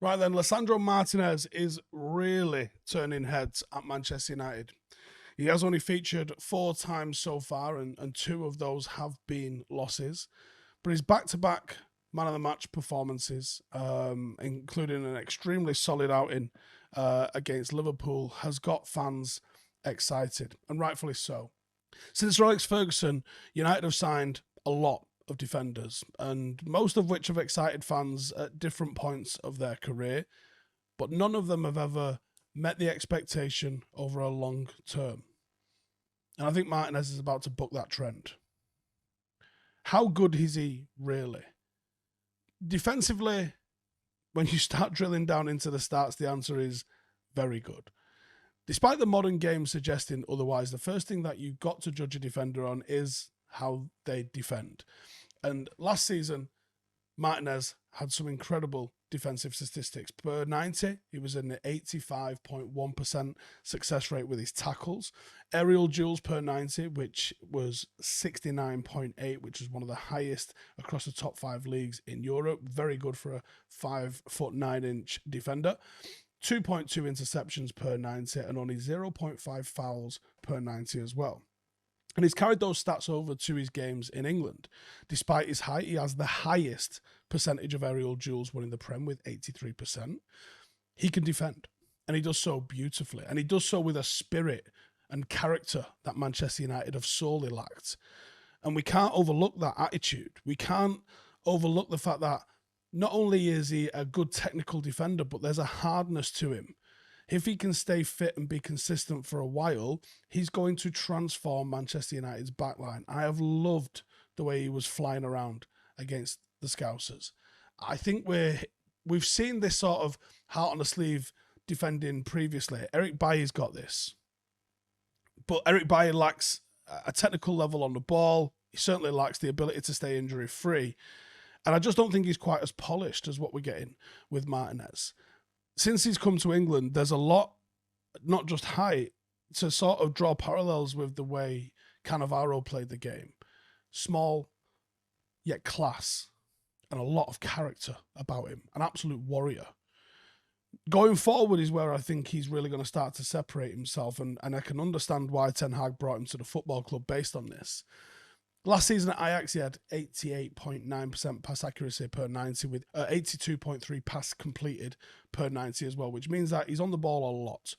Right then, Lisandro Martinez is really turning heads at Manchester United. He has only featured 4 times so far, and 2 of those have been losses. But his back-to-back man of the match performances, including an extremely solid outing against Liverpool, has got fans excited, and rightfully so. Since Alex Ferguson, United have signed a lot of defenders, and most of which have excited fans at different points of their career, but none of them have ever met the expectation over a long term. And I think Martinez is about to buck that trend. How good is he really? Defensively, when you start drilling down into the stats, the answer is very good. Despite the modern game suggesting otherwise, the first thing that you've got to judge a defender on is how they defend. And last season, Martinez had some incredible defensive statistics. Per 90, he was in the 85.1% success rate with his tackles. Aerial duels per 90, which was 69.8, which is one of the highest across the top 5 leagues in Europe. Very good for a 5'9" defender. 2.2 interceptions per 90 and only 0.5 fouls per 90 as well. And he's carried those stats over to his games in England. Despite his height, he has the highest percentage of aerial duels won in the Prem with 83%. He can defend, and he does so beautifully. And he does so with a spirit and character that Manchester United have sorely lacked. And we can't overlook that attitude. We can't overlook the fact that not only is he a good technical defender, but there's a hardness to him. If he can stay fit and be consistent for a while, he's going to transform Manchester United's backline. I have loved the way he was flying around against the Scousers. I think we've seen this sort of heart on the sleeve defending previously. Eric Bayer's got this. But Eric Bayer lacks a technical level on the ball. He certainly lacks the ability to stay injury free. And I just don't think he's quite as polished as what we're getting with Martinez. Since he's come to England, there's a lot, not just height, to sort of draw parallels with the way Cannavaro played the game. Small, yet class, and a lot of character about him. An absolute warrior. Going forward is where I think he's really going to start to separate himself, and I can understand why Ten Hag brought him to the football club based on this. Last season at Ajax, he had 88.9% pass accuracy per 90 with 82.3 pass completed per 90 as well, which means that he's on the ball a lot.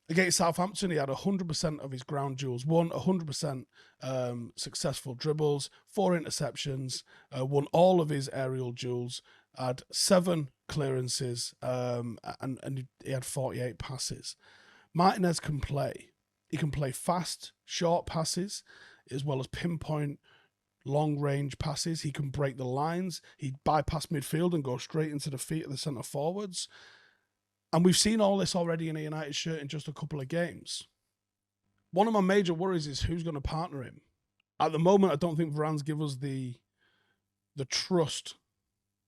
Against Southampton, he had 100% of his ground duels won, 100% successful dribbles, 4 interceptions, won all of his aerial duels, had 7 clearances, and he had 48 passes. Martinez can play. He can play fast, short passes, as well as pinpoint long-range passes. He can break the lines. He bypass midfield and go straight into the feet of the centre forwards. And we've seen all this already in a United shirt in just a couple of games. One of my major worries is who's going to partner him. At the moment, I don't think Varane's give us the trust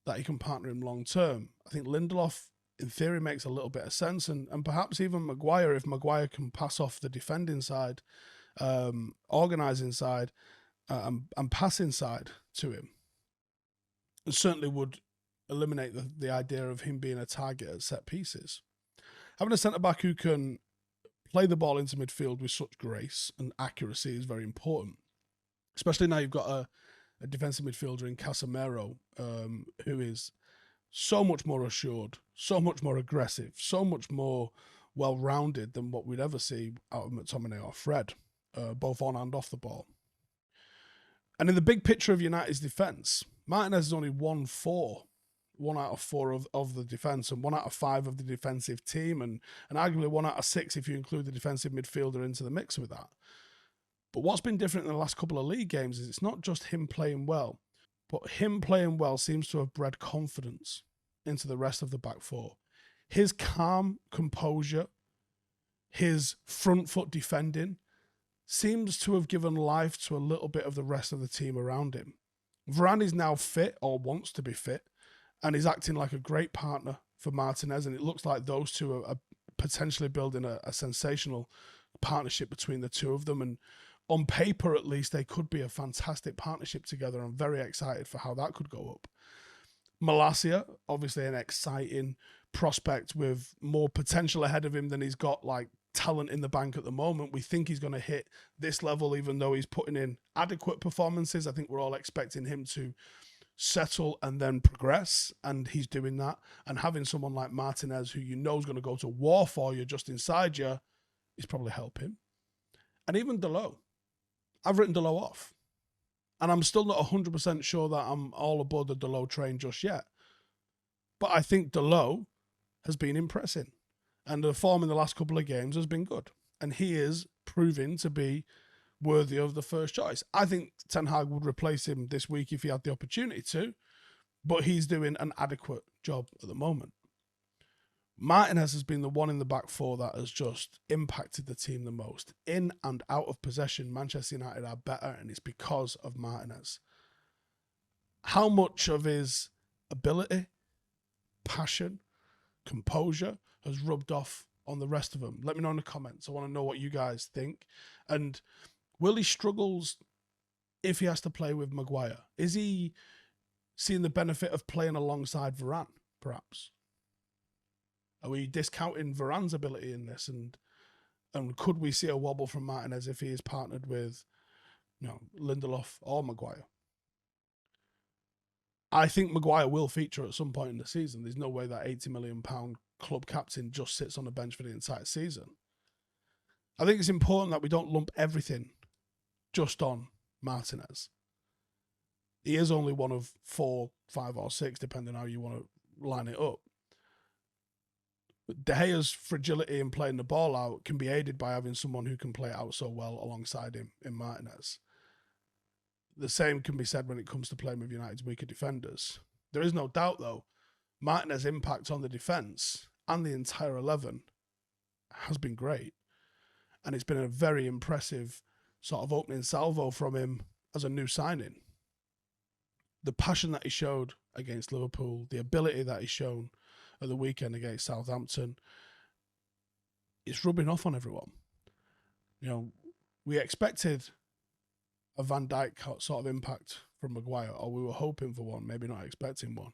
that he can partner him long-term. I think Lindelof, in theory, makes a little bit of sense. And perhaps even Maguire, if Maguire can pass off the defending side, organising side, and passing side to him, it certainly would eliminate the idea of him being a target at set pieces. Having a centre-back who can play the ball into midfield with such grace and accuracy is very important, especially now you've got a defensive midfielder in Casemiro, who is so much more assured, so much more aggressive, so much more well-rounded than what we'd ever see out of McTominay or Fred, both on and off the ball. And in the big picture of United's defence, Martinez has only won 1 out of 4 of the defence, and 1 out of 5 of the defensive team, and arguably 1 out of 6 if you include the defensive midfielder into the mix with that. But what's been different in the last couple of league games is it's not just him playing well, but him playing well seems to have bred confidence into the rest of the back four. His calm composure, his front foot defending, seems to have given life to a little bit of the rest of the team around him. Varane is now fit, or wants to be fit, and is acting like a great partner for Martinez, and it looks like those two are potentially building a sensational partnership between the two of them, and on paper at least they could be a fantastic partnership together. I'm very excited for how that could go up. Malacia, obviously an exciting prospect with more potential ahead of him than he's got like talent in the bank at the moment. We think he's going to hit this level, even though he's putting in adequate performances. I think we're all expecting him to settle and then progress, and he's doing that. And having someone like Martinez, who you know is going to go to war for you just inside you, is probably helping. And even Delo. I've written Delo off. And I'm still not 100% sure that I'm all aboard the Delo train just yet. But I think Delo has been impressing. And the form in the last couple of games has been good. And he is proving to be worthy of the first choice. I think Ten Hag would replace him this week if he had the opportunity to. But he's doing an adequate job at the moment. Martinez has been the one in the back four that has just impacted the team the most. In and out of possession, Manchester United are better, and it's because of Martinez. How much of his ability, passion, composure has rubbed off on the rest of them? Let me know in the comments. I want to know what you guys think. And will he struggles if he has to play with Maguire? Is he seeing the benefit of playing alongside Varane, perhaps? Are we discounting Varane's ability in this? And could we see a wobble from Martinez if he is partnered with, Lindelof or Maguire? I think Maguire will feature at some point in the season. There's no way that £80 million club captain just sits on the bench for the entire season. I think it's important that we don't lump everything just on Martinez. He is only one of 4, 5 or 6, depending on how you want to line it up. But De Gea's fragility in playing the ball out can be aided by having someone who can play it out so well alongside him in Martinez. The same can be said when it comes to playing with United's weaker defenders. There is no doubt, though, Martinez's impact on the defence and the entire 11 has been great. And it's been a very impressive sort of opening salvo from him as a new signing. The passion that he showed against Liverpool, the ability that he's shown at the weekend against Southampton, it's rubbing off on everyone. We expected a Van Dijk sort of impact from Maguire, or we were hoping for one, maybe not expecting one.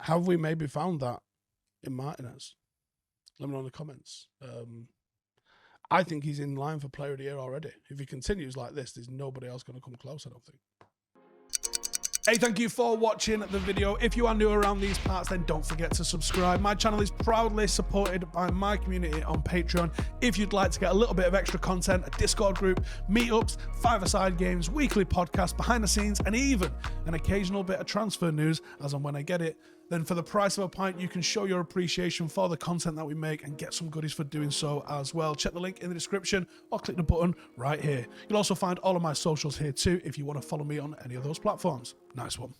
Have we maybe found that in Martinez? Let me know in the comments. I think he's in line for Player of the Year already. If he continues like this, there's nobody else going to come close, I don't think. Hey, thank you for watching the video. If you are new around these parts, then don't forget to subscribe. My channel is proudly supported by my community on Patreon. If you'd like to get a little bit of extra content, a Discord group, meetups, five-a-side games, weekly podcasts, behind the scenes, and even an occasional bit of transfer news as and when I get it, then for the price of a pint, you can show your appreciation for the content that we make and get some goodies for doing so as well. Check the link in the description or click the button right here. You'll also find all of my socials here too if you want to follow me on any of those platforms. Nice one.